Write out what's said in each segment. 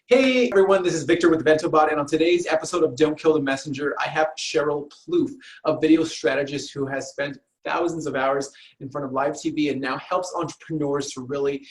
Hey everyone, this is Victor with VentoBot, and on today's episode of Don't Kill the Messenger, I have Sheryl Plouffe, a video strategist who has spent thousands of hours in front of live TV and now helps entrepreneurs to really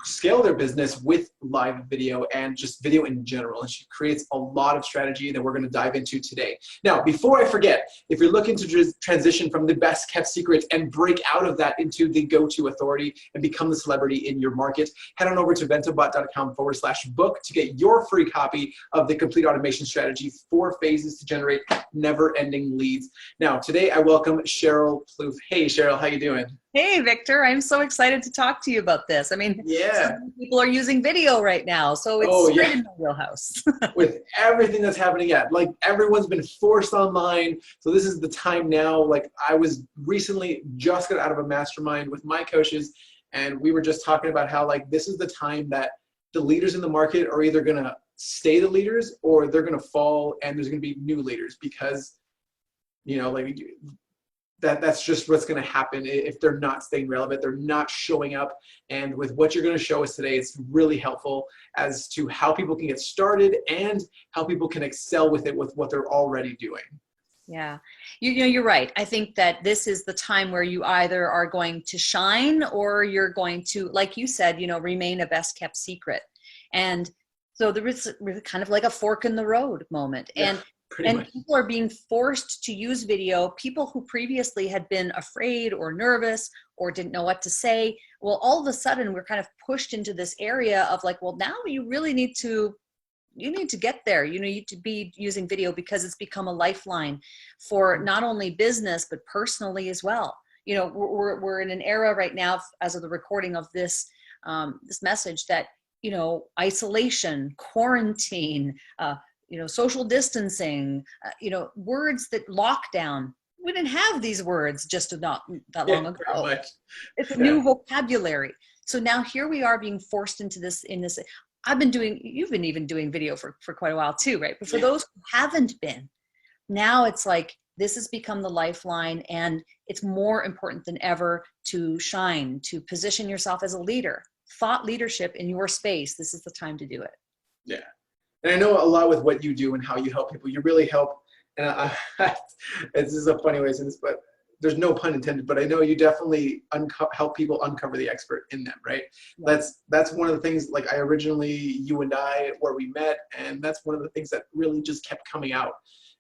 scale their business with live video and just video in general. And she creates a lot of strategy that we're going to dive into today. Now, before I forget, if you're looking to transition from the best kept secret and break out of that into the go-to authority and become the celebrity in your market, head on over to ventobot.com/book to get your free copy of the complete automation strategy, 4 phases to generate never-ending leads. Now, today I welcome Sheryl Plouffe. Hey, Sheryl, how you doing? Hey, Victor, I'm so excited to talk to you about this. I mean, yeah, some people are using video right now, so it's straight in my wheelhouse. With everything that's happening, like everyone's been forced online, so this is the time now. Like I was recently just got out of a mastermind with my coaches, and we were just talking about how like this is the time that the leaders in the market are either gonna stay the leaders or they're gonna fall, and there's gonna be new leaders because, you know, like that's just what's going to happen if they're not staying relevant, they're not showing up. And with what you're going to show us today, it's really helpful as to how people can get started and how people can excel with it with what they're already doing. Yeah, you know, you're right. I think that this is the time where you either are going to shine or you're going to, like you said, you know, remain a best kept secret. And so there is kind of like a fork in the road moment. Yeah. And people are being forced to use video. People who previously had been afraid or nervous or didn't know what to say. Well, all of a sudden we're kind of pushed into this area of like, well, now you really need to get there. You need to be using video because it's become a lifeline for not only business, but personally as well. You know, we're in an era right now, as of the recording of this, this message, that, you know, isolation, quarantine, you know, social distancing, you know, words that lockdown. We didn't have these words just not that long ago. It's a new vocabulary. So now here we are being forced into this, you've been even doing video for quite a while too, right? But for those who haven't been, now it's like, this has become the lifeline, and it's more important than ever to shine, to position yourself as a leader, thought leadership in your space. This is the time to do it. Yeah. And I know a lot with what you do and how you help people. You really help, and this is a funny way to say this, but there's no pun intended, but I know you definitely help people uncover the expert in them, right? Yeah. That's one of the things, like you and I, where we met, and that's one of the things that really just kept coming out.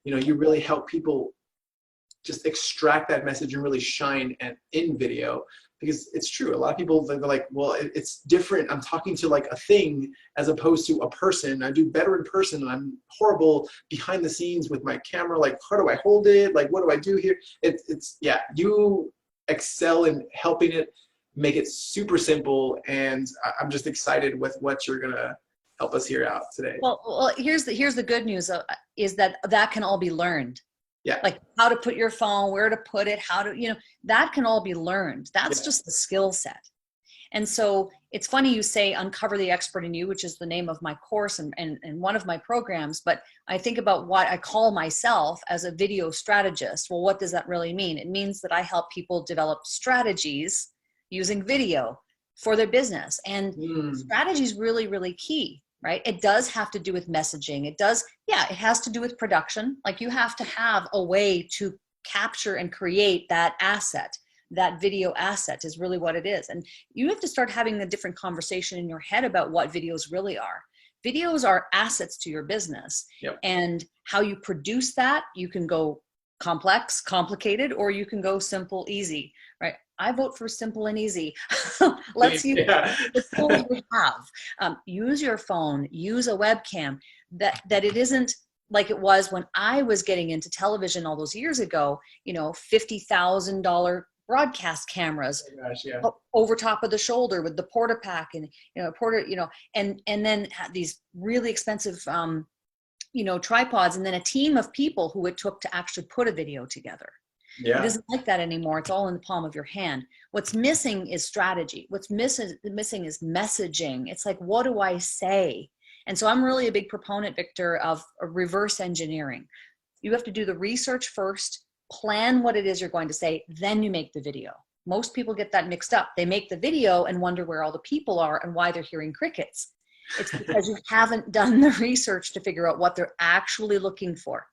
You know, you really help people just extract that message and really shine in video. Because it's true, a lot of people, they're like, well, it's different. I'm talking to like a thing as opposed to a person. I do better in person, and I'm horrible behind the scenes with my camera. Like, how do I hold it? Like, what do I do here? Yeah, you excel in helping it, make it super simple, and I'm just excited with what you're gonna help us hear out today. Well, here's the good news is that can all be learned. Yeah. Like how to put your phone, where to put it, how to, you know, that can all be learned. That's just the skill set. And so it's funny you say Uncover the Expert in You, which is the name of my course and one of my programs. But I think about what I call myself as a video strategist. Well, what does that really mean? It means that I help people develop strategies using video for their business. And strategy is really, really key. Right? It does have to do with messaging. It has to do with production. Like you have to have a way to capture and create that asset. That video asset is really what it is. And you have to start having a different conversation in your head about what videos really are. Videos are assets to your business. Yep. And how you produce that, you can go complex, complicated, or you can go simple, easy, right? I vote for simple and easy. Let's use the tools we have. Use your phone, use a webcam, that it isn't like it was when I was getting into television all those years ago, you know, $50,000 broadcast cameras over top of the shoulder with the porta pack and, and then these really expensive, tripods, and then a team of people who it took to actually put a video together. Yeah. It isn't like that anymore. It's all in the palm of your hand. What's missing is strategy. What's missing is messaging. It's like, what do I say? And so I'm really a big proponent, Victor, of reverse engineering. You have to do the research first, plan what it is you're going to say, then you make the video. Most people get that mixed up. They make the video and wonder where all the people are and why they're hearing crickets. It's because you haven't done the research to figure out what they're actually looking for.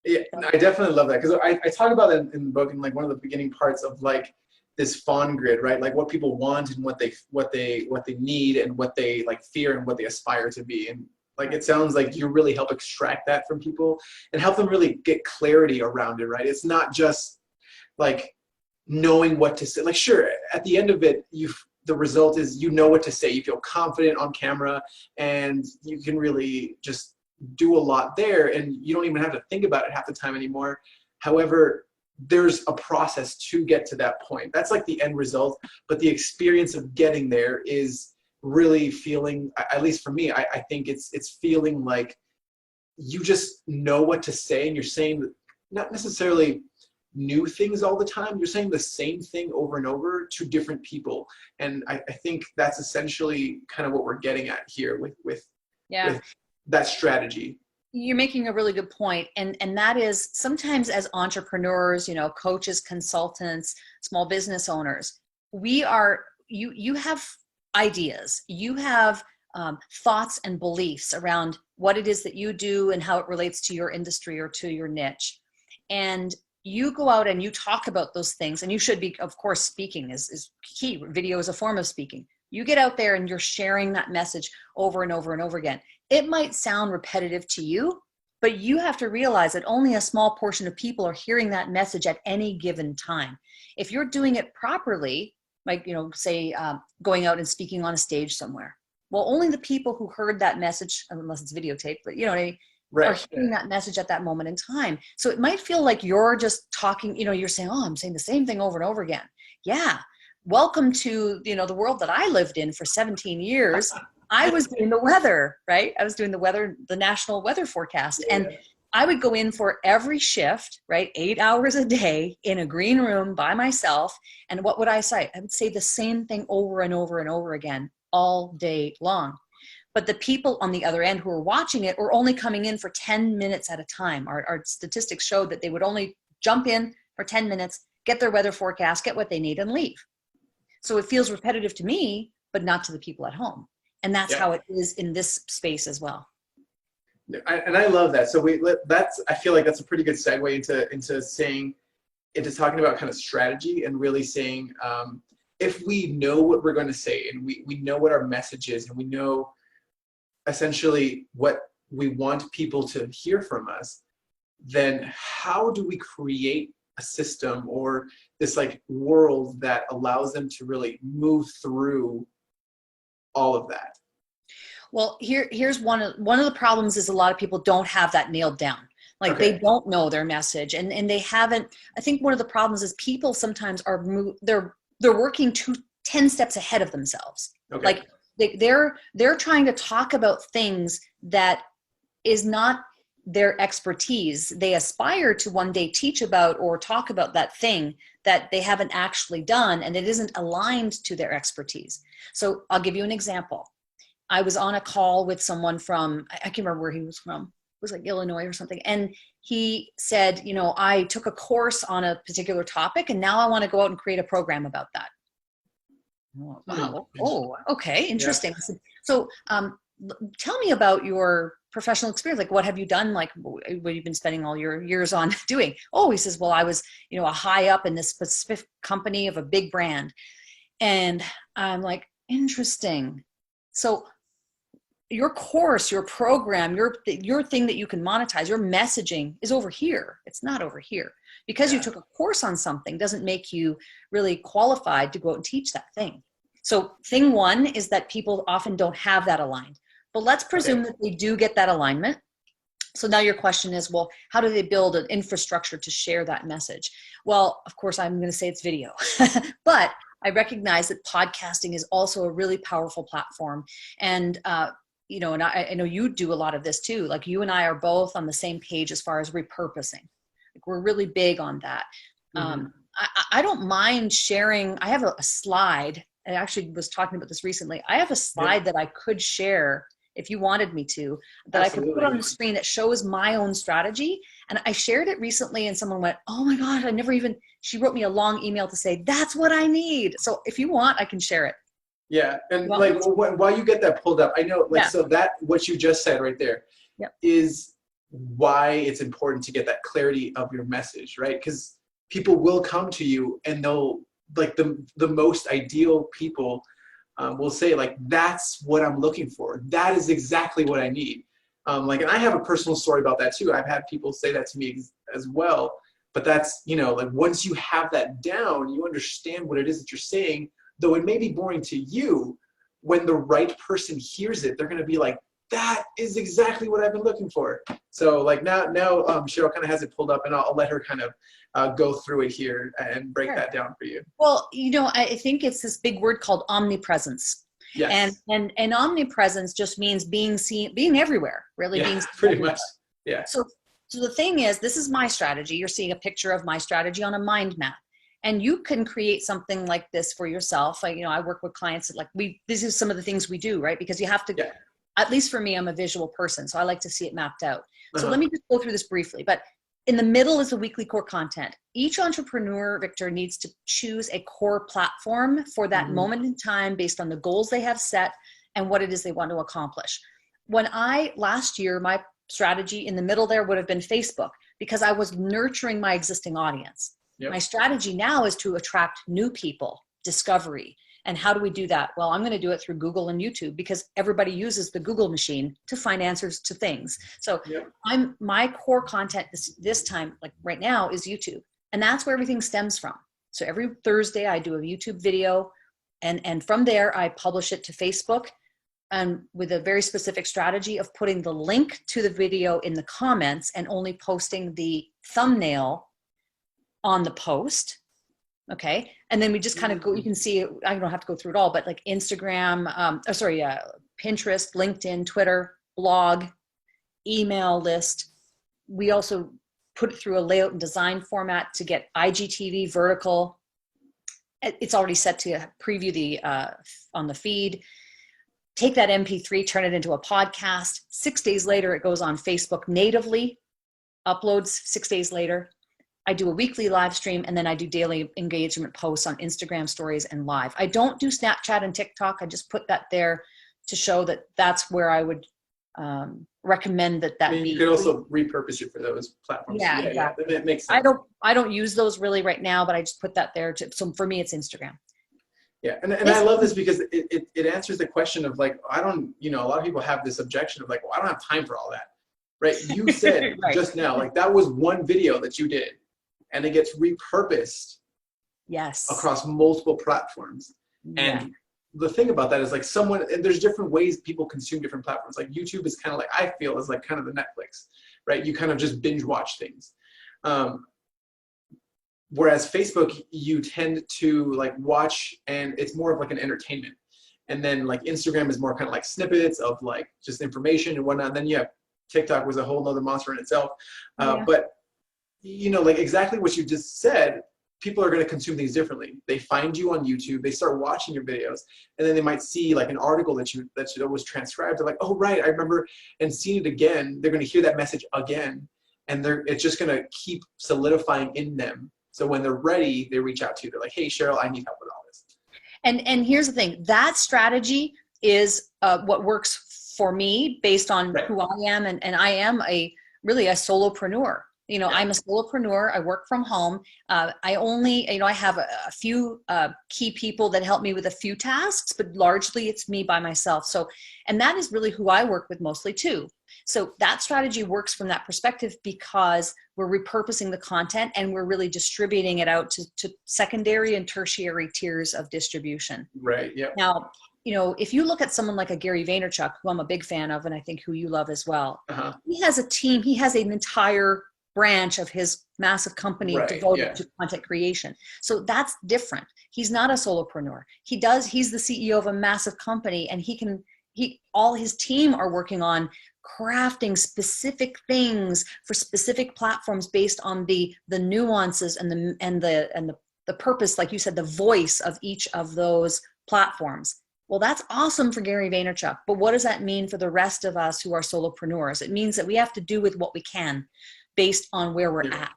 Yeah, I definitely love that, because I talk about it in the book, in like one of the beginning parts of like this fawn grid, right? Like what people want and what they need and what they like fear and what they aspire to be. And like it sounds like you really help extract that from people and help them really get clarity around it, right? It's not just like knowing what to say. Like sure, at the end of it, the result is you know what to say. You feel confident on camera and you can really just do a lot there, and you don't even have to think about it half the time anymore. However, there's a process to get to that point. That's like the end result, but the experience of getting there is really feeling, at least for me, I think it's feeling like you just know what to say, and you're saying not necessarily new things all the time. You're saying the same thing over and over to different people. And I think that's essentially kind of what we're getting at here with that strategy. You're making a really good point. And that is sometimes as entrepreneurs, coaches, consultants, small business owners, you have ideas, you have thoughts and beliefs around what it is that you do and how it relates to your industry or to your niche. And you go out and you talk about those things, and you should be, of course, speaking is key. Video is a form of speaking. You get out there and you're sharing that message over and over and over again. It might sound repetitive to you, but you have to realize that only a small portion of people are hearing that message at any given time. If you're doing it properly, like, say going out and speaking on a stage somewhere, well, only the people who heard that message, unless it's videotaped, but are hearing that message at that moment in time. So it might feel like you're just talking, you're saying, oh, I'm saying the same thing over and over again. Yeah. Welcome to, the world that I lived in for 17 years. I was doing the weather, right? I was doing the national weather forecast. Yeah. And I would go in for every shift, right? 8 hours a day in a green room by myself. And what would I say? I would say the same thing over and over and over again all day long. But the people on the other end who are watching it were only coming in for 10 minutes at a time. Our statistics showed that they would only jump in for 10 minutes, get their weather forecast, get what they need, and leave. So it feels repetitive to me, but not to the people at home. And that's how it is in this space as well. And I love that. So I feel like that's a pretty good segue into talking about kind of strategy and really saying, if we know what we're going to say and we know what our message is and we know essentially what we want people to hear from us, then how do we create a system or this like world that allows them to really move through all of that? Well, here's one of the problems is a lot of people don't have that nailed down. Like they don't know their message and they haven't. I think one of the problems is people sometimes they're working 10 steps ahead of themselves. Okay. Like they're trying to talk about things that is not their expertise. They aspire to one day teach about or talk about that thing that they haven't actually done, and it isn't aligned to their expertise. So I'll give you an example. I was on a call with someone from, I can't remember where he was from. It was like Illinois or something. And he said, I took a course on a particular topic and now I want to go out and create a program about that. Oh, wow. Oh, okay. Interesting. Yeah. So tell me about your professional experience. Like, what have you done? Like, what you've been spending all your years on doing? Oh, he says, well, I was, a high up in this specific company of a big brand. And I'm like, interesting. So your course, your program, your thing that you can monetize, your messaging is over here. It's not over here. Because you took a course on something doesn't make you really qualified to go out and teach that thing. So thing one is that people often don't have that aligned. But let's presume that they do get that alignment. So now your question is, well, how do they build an infrastructure to share that message? Well, of course, I'm going to say it's video. But I recognize that podcasting is also a really powerful platform. And and I know you do a lot of this too. Like you and I are both on the same page as far as repurposing. Like we're really big on that. Mm-hmm. I don't mind sharing. I have a slide. I actually was talking about this recently. I have a slide that I could share if you wanted me to, that I could put on the screen that shows my own strategy. And I shared it recently and someone went, oh my God, she wrote me a long email to say, that's what I need. So if you want, I can share it. Yeah. And Well, like while you get that pulled up, I know like, yeah. so that what you just said right there Yep. is why it's important to get that clarity of your message, right? Because people will come to you and they'll like the most ideal people will say like, that's what I'm looking for. That is exactly what I need. Like, and I have a personal story about that too. I've had people say that to me as well. But that's, you know, like once you have that down, you understand what it is that you're saying, though it may be boring to you. When the right person hears it, they're going to be like, that is exactly what I've been looking for. So like now Sheryl kind of has it pulled up, and I'll let her kind of go through it here and break Sure. that down for you. Well, you know, I think it's this big word called omnipresence. Yes. And omnipresence just means being seen, being everywhere, really Yeah, being seen pretty everywhere. much. Yeah. So the thing is, this is my strategy. You're seeing a picture of my strategy on a mind map. And you can create something like this for yourself. You know, I work with clients that like this is some of the things we do, right? Because you have to, Yeah. at least for me, I'm a visual person. So I like to see it mapped out. So Uh-huh. let me just go through this briefly. But in the middle is the weekly core content. Each entrepreneur, Victor, needs to choose a core platform for that Mhm. moment in time based on the goals they have set and what it is they want to accomplish. Last year, my strategy in the middle there would have been Facebook, because I was nurturing my existing audience. Yep. My strategy now is to attract new people, discovery. And how do we do that? Well, I'm going to do it through Google and YouTube, because everybody uses the Google machine to find answers to things. So Yep. my core content this time, like right now, is YouTube. And that's where everything stems from. So every Thursday I do a YouTube video, and from there I publish it to Facebook, and with a very specific strategy of putting the link to the video in the comments and only posting the thumbnail on the post. Okay. And then we just kind of go, you can see, I don't have to go through it all, but like Instagram, Pinterest, LinkedIn, Twitter, blog, email list. We also put it through a layout and design format to get IGTV vertical. It's already set to preview on the feed. Take that MP3, turn it into a podcast. 6 days later, it goes on Facebook natively, uploads 6 days later. I do a weekly live stream, and then I do daily engagement posts on Instagram stories and live. I don't do Snapchat and TikTok. I just put that there to show that that's where I would recommend that I mean, be. you could also repurpose it for those platforms. Yeah, exactly. That makes sense. I don't use those really right now, but I just put that there so for me, it's Instagram. Yeah, and I love this because it answers the question of like, I don't, you know, a lot of people have this objection of like, well, I don't have time for all that, right? You said Right. just now, like that was one video that you did, and it gets repurposed Yes. across multiple platforms. Yeah. And the thing about that is like and there's different ways people consume different platforms. Like YouTube is kind of like, I feel is like kind of the Netflix, right? You kind of just binge watch things. Whereas Facebook, you tend to like watch, and it's more of like an entertainment. And then like Instagram is more kind of like snippets of like just information and whatnot. And then you have TikTok was a whole nother monster in itself. Yeah. But you know, like exactly what you just said, people are going to consume things differently. They find you on YouTube, they start watching your videos, and then they might see like an article that was transcribed. They're like, oh right, I remember, and seeing it again. They're going to hear that message again, and it's just going to keep solidifying in them. So when they're ready, they reach out to you. They're like, hey, Sheryl, I need help with all this. And here's the thing, that strategy is what works for me based on Right. who I am. And I am really a solopreneur. You know, I'm a solopreneur. I work from home. I only, you know, I have a few key people that help me with a few tasks, but largely it's me by myself. So, and that is really who I work with mostly too. So that strategy works from that perspective because we're repurposing the content and we're really distributing it out to secondary and tertiary tiers of distribution. Right. Yep. Now, you know, if you look at someone like a Gary Vaynerchuk, who I'm a big fan of, and I think who you love as well, he has a team, he has an entire branch of his massive company devoted to content creation. So that's different. He's not a solopreneur. He's the CEO of a massive company, and all his team are working on crafting specific things for specific platforms based on the nuances and the purpose, like you said, the voice of each of those platforms. Well, that's awesome for Gary Vaynerchuk, but what does that mean for the rest of us who are solopreneurs? It means that we have to do with what we can based on where we're at.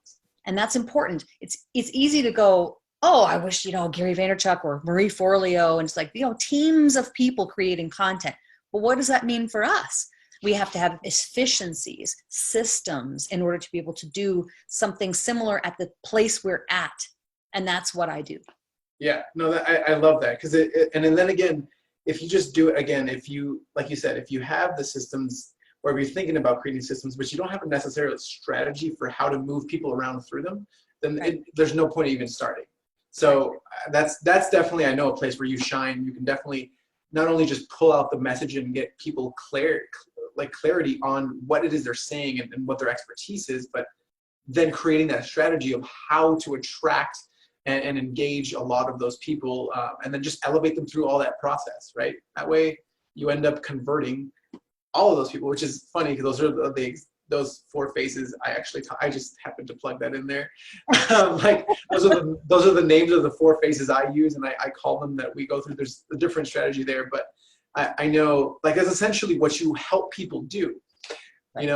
And that's important. It's easy to go, oh, I wish, Gary Vaynerchuk or Marie Forleo, and it's like, teams of people creating content. But what does that mean for us? We have to have efficiencies, systems in order to be able to do something similar at the place we're at. And that's what I do. Yeah, no, I love that, because and then again, if you just do it again, if you, like you said, if you have the systems, or if you're thinking about creating systems, but you don't have a necessarily strategy for how to move people around through them, then there's no point even starting. So that's definitely, I know, a place where you shine. You can definitely not only just pull out the message and get people clarity on what it is they're saying and what their expertise is, but then creating that strategy of how to attract and engage a lot of those people, and then just elevate them through all that process, right? That way you end up converting all of those people, which is funny because those are those 4 phases. I just happened to plug that in there. Like those are the names of the 4 phases I use, and I call them, that we go through. There's a different strategy there, but I know, like, that's essentially what you help people do, and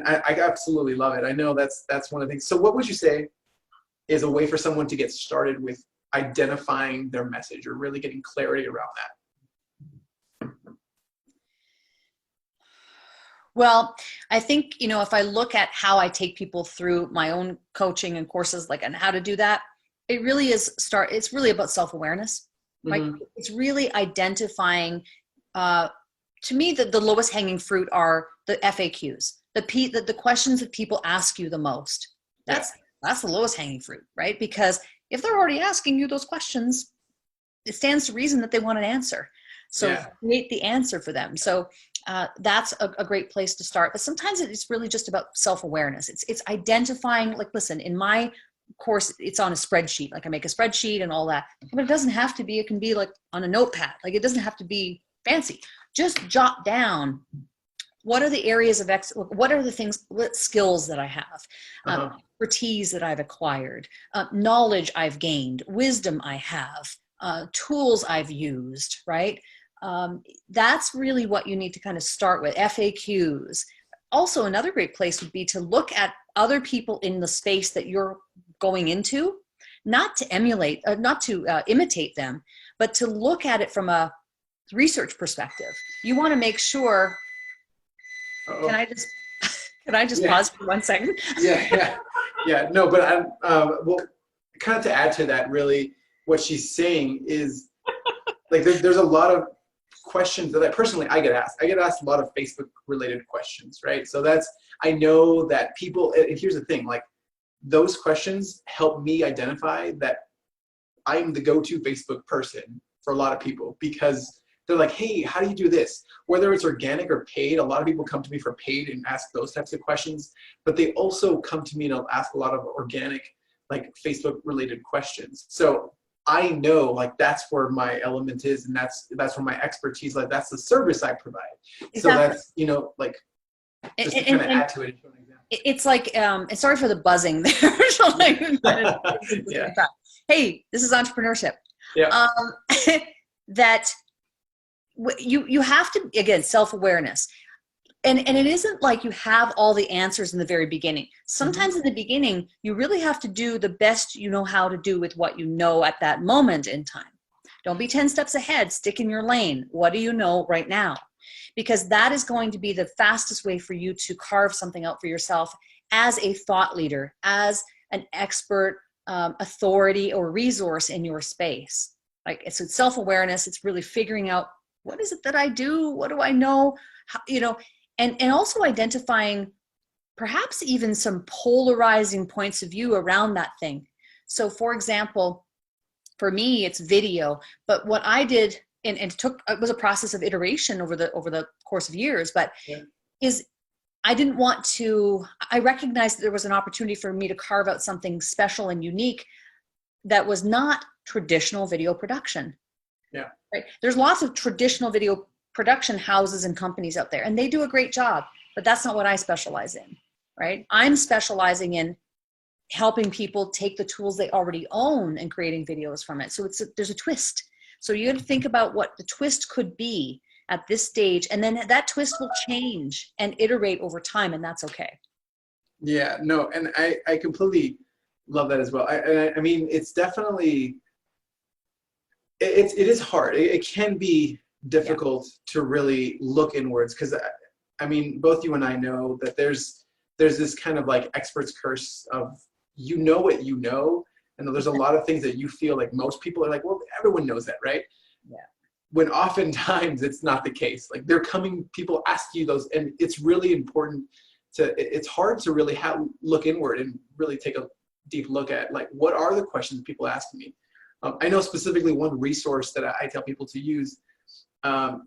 I absolutely love it. I know that's one of the things. So what would you say is a way for someone to get started with identifying their message, or really getting clarity around that? Well, I think, if I look at how I take people through my own coaching and courses, like, on how to do that, it really it's really about self-awareness. Like, it's really identifying, to me, the lowest hanging fruit are the FAQs, the questions that people ask you the most. That's the lowest hanging fruit, right? Because if they're already asking you those questions, it stands to reason that they want an answer. So create the answer for them. So that's a great place to start. But sometimes it's really just about self-awareness. It's identifying, like, listen, in my course, it's on a spreadsheet. Like, I make a spreadsheet and all that, but it doesn't have to be. It can be like on a notepad. Like, it doesn't have to be fancy. Just jot down, what are the areas of what are the things, what skills that I have, expertise that I've acquired, knowledge I've gained, wisdom I have, tools I've used, right? That's really what you need to kind of start with, FAQs. Also, another great place would be to look at other people in the space that you're going into, not to emulate, not to imitate them, but to look at it from a research perspective. You want to make sure. Can I just pause for 1 second? Yeah. No, but well, kind of to add to that, really, what she's saying is, like, there's a lot of questions that I get asked. I get asked a lot of Facebook related questions, right? So I know that people, and here's the thing, like, those questions help me identify that I'm the go-to Facebook person for a lot of people, because they're like, hey, how do you do this? Whether it's organic or paid, a lot of people come to me for paid and ask those types of questions, but they also come to me and they'll ask a lot of organic, like, Facebook related questions. So I know, like, that's where my element is, and that's where my expertise, like, that's the service I provide. Exactly. So that's, like, just to kind of add to it. It's like, and sorry for the buzzing there. Hey, this is entrepreneurship. That you have to, again, self-awareness. And it isn't like you have all the answers in the very beginning. Sometimes in the beginning, you really have to do the best you know how to do with what you know at that moment in time. Don't be 10 steps ahead. Stick in your lane. What do you know right now? Because that is going to be the fastest way for you to carve something out for yourself as a thought leader, as an expert, authority, or resource in your space. Like, it's self-awareness. It's really figuring out, what is it that I do? What do I know? How, and also identifying perhaps even some polarizing points of view around that thing. So, for example, for me, it's video. But what I did, and it was a process of iteration over the course of years, but is I didn't want to. I recognized that there was an opportunity for me to carve out something special and unique that was not traditional video production. Yeah. Right. There's lots of traditional video production houses and companies out there, and they do a great job, but that's not what I specialize in, right? I'm specializing in helping people take the tools they already own and creating videos from it. So there's a twist. So you have to think about what the twist could be at this stage, and then that twist will change and iterate over time, and that's okay. Yeah, no, and I completely Love that as well. I mean, it's definitely, it is hard. It can be difficult to really look inwards because, I mean, both you and I know that there's this kind of like expert's curse of, you know what you know, and there's a lot of things that you feel like most people are like, well, everyone knows that, right? Yeah. When oftentimes it's not the case. Like people ask you those, and it's really important it's hard to really look inward and really take a deep look at like, what are the questions people ask me? I know specifically one resource that I tell people to use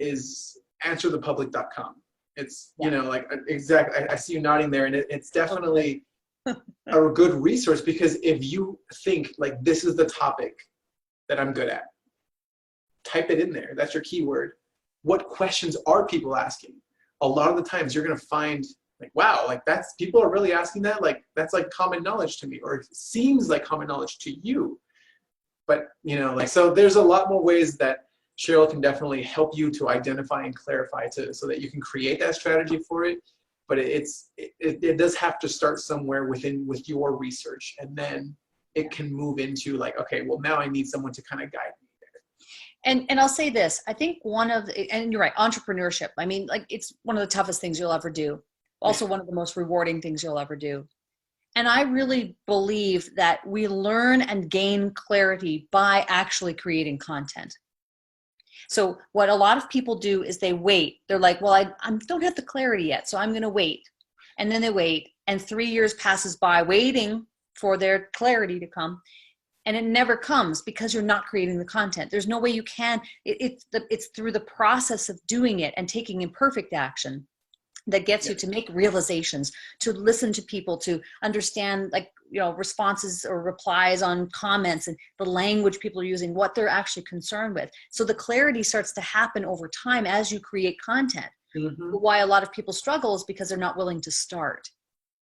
is answerthepublic.com. It's, you know, like exactly, I see you nodding there, and it's definitely a good resource, because if you think like, this is the topic that I'm good at, type it in there. That's your keyword. What questions are people asking? A lot of the times you're going to find like, wow, like people are really asking that. Like, that's like common knowledge to me, or it seems like common knowledge to you. But, you know, like, so there's a lot more ways that Sheryl can definitely help you to identify and clarify so that you can create that strategy for it. But it does have to start somewhere with your research, and then it can move into like, okay, well, now I need someone to kind of guide me there. And I'll say this, I think and you're right, entrepreneurship. I mean, like, it's one of the toughest things you'll ever do. Also one of the most rewarding things you'll ever do. And I really believe that we learn and gain clarity by actually creating content. So what a lot of people do is they wait. They're like, well, I don't have the clarity yet, so I'm going to wait. And then they wait, and 3 years passes by waiting for their clarity to come. And it never comes because you're not creating the content. There's no way you can. It's through the process of doing it and taking imperfect action that gets you to make realizations, to listen to people, to understand, like, you know, responses or replies on comments and the language people are using, what they're actually concerned with. So the clarity starts to happen over time as you create content. Mm-hmm. Why a lot of people struggle is because they're not willing to start,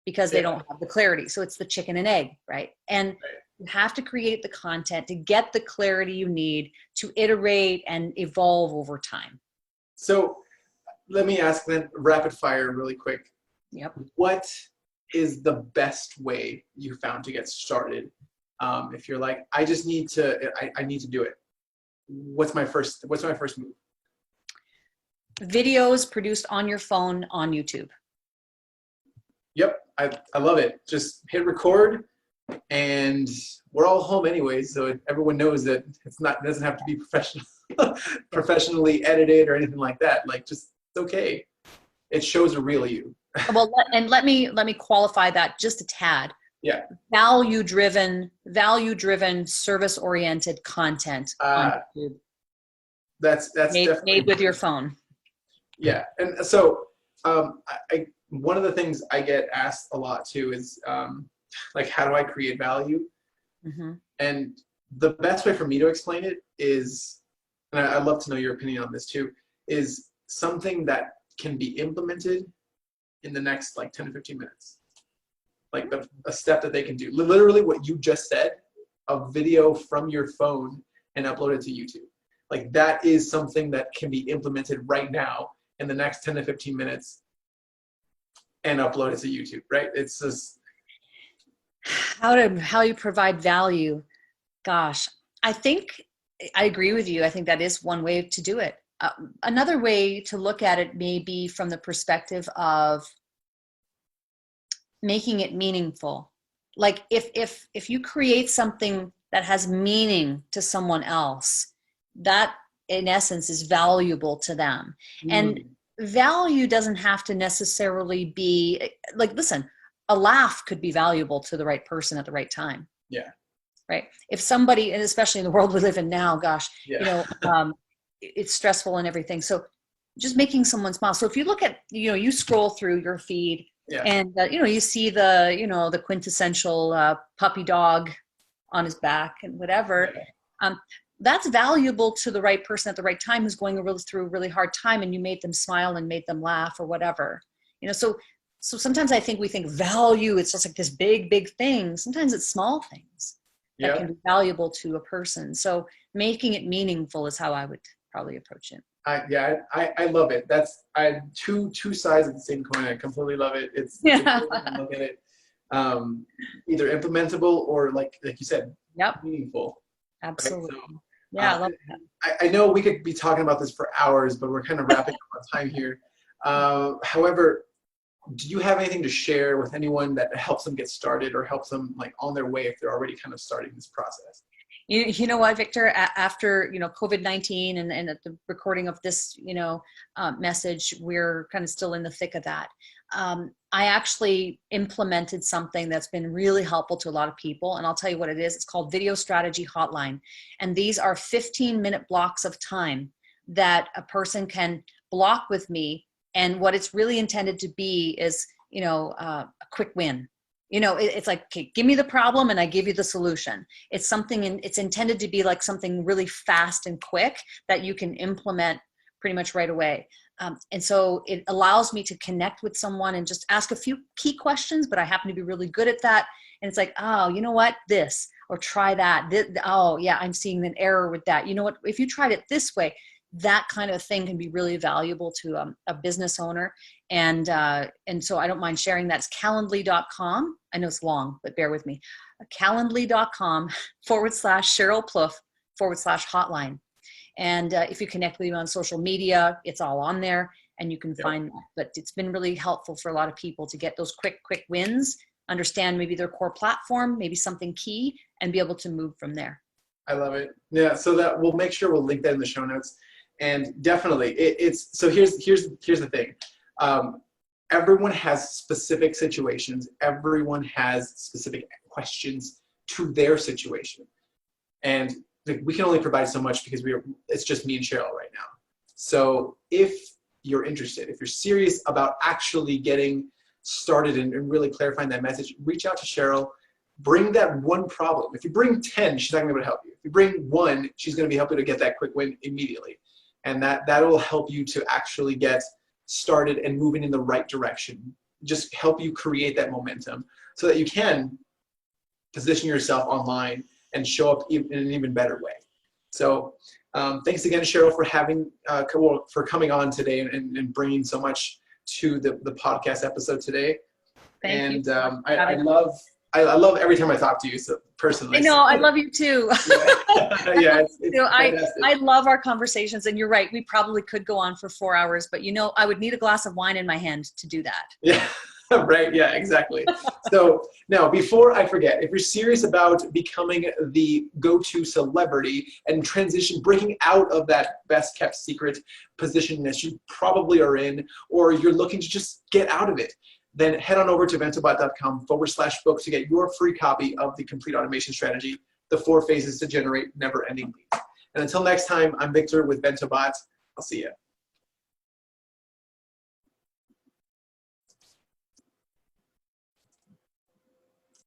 because they don't have the clarity. So it's the chicken and egg, right? And you have to create the content to get the clarity you need to iterate and evolve over time. So let me ask then, rapid fire really quick. Yep. What is the best way you found to get started? If you're like, I just need to, I need to do it. What's my first move? Videos produced on your phone on YouTube. Yep. I love it. Just hit record, and we're all home anyways, so everyone knows that it doesn't have to be professionally edited or anything like that. Like, just, it's okay. It shows a real you. Well, and let me qualify that just a tad. Yeah. Value-driven, service-oriented content on YouTube. That's made with your phone. Yeah, and so one of the things I get asked a lot too is like, how do I create value? Mm-hmm. And the best way for me to explain it is, and I'd love to know your opinion on this too, is something that can be implemented in the next like 10 to 15 minutes. Like a step that they can do. Literally what you just said, a video from your phone and upload it to YouTube. Like, that is something that can be implemented right now in the next 10 to 15 minutes and upload it to YouTube, right? It's just how you provide value. Gosh, I think I agree with you. I think that is one way to do it. Another way to look at it may be from the perspective of making it meaningful. Like, if you create something that has meaning to someone else, that in essence is valuable to them. And value doesn't have to necessarily be like, listen, a laugh could be valuable to the right person at the right time. Yeah. Right. If somebody, and especially in the world we live in now, gosh, you know, it's stressful and everything. So just making someone smile. So if you look at, you know, you scroll through your feed and, you know, you see the quintessential puppy dog on his back and whatever, that's valuable to the right person at the right time who's going through a really hard time, and you made them smile and made them laugh or whatever, you know. So sometimes I think we think value, it's just like this big thing. Sometimes it's small things that can be valuable to a person. So making it meaningful is how I would probably approach it. I love it. That's two sides of the same coin. I completely love it. It's look at it. either implementable or like you said, Yep. meaningful. Absolutely. Right? So, Yeah, I love that. I know we could be talking about this for hours, but we're kind of wrapping up on time here. However, do you have anything to share with anyone that helps them get started or helps them like on their way if they're already kind of starting this process? You know what, Victor, after, COVID-19 and at the recording of this, message, we're kind of still in the thick of that. I actually implemented something that's been really helpful to a lot of people. And I'll tell you what it is. It's called Video Strategy Hotline. And these are 15-minute blocks of time that a person can block with me. And what it's really intended to be is, a quick win. It's like, okay, give me the problem and I give you the solution. It's something, it's intended to be like something really fast and quick that you can implement pretty much right away. And so it allows me to connect with someone and just ask a few key questions, but I happen to be really good at that. And it's like, oh, you know what, this, or try that. Oh yeah, I'm seeing an error with that. You know what, if you tried it this way, that kind of thing can be really valuable to a business owner. And so I don't mind sharing that. It's Calendly.com. I know it's long, but bear with me. Calendly.com/Sheryl Plouffe/hotline. And if you connect with me on social media, it's all on there and you can find that. But it's been really helpful for a lot of people to get those quick wins, understand maybe their core platform, maybe something key, and be able to move from there. I love it. Yeah. So that we'll make sure we'll link that in the show notes. And definitely it's, so here's the thing. Everyone has specific situations. Everyone has specific questions to their situation. And we can only provide so much because it's just me and Sheryl right now. So if you're interested, if you're serious about actually getting started and really clarifying that message, reach out to Sheryl. Bring that one problem. If you bring 10, she's not gonna be able to help you. If you bring one, she's gonna be helping you to get that quick win immediately. And that will help you to actually get started and moving in the right direction. Just help you create that momentum so that you can position yourself online and show up in an even better way. So thanks again, Sheryl, for for coming on today and bringing so much to the podcast episode today. Thank you. I love every time I talk to you, so personally. I know, I love you too. Yeah, I love our conversations, and you're right. We probably could go on for 4 hours, but I would need a glass of wine in my hand to do that. Yeah, right. Yeah, exactly. So now, before I forget, if you're serious about becoming the go-to celebrity and breaking out of that best kept secret position that you probably are in, or you're looking to just get out of it, then head on over to ventobot.com/book to get your free copy of the Complete Automation Strategy, the 4 phases to generate never-ending leads. And until next time, I'm Victor with Ventobot. I'll see you.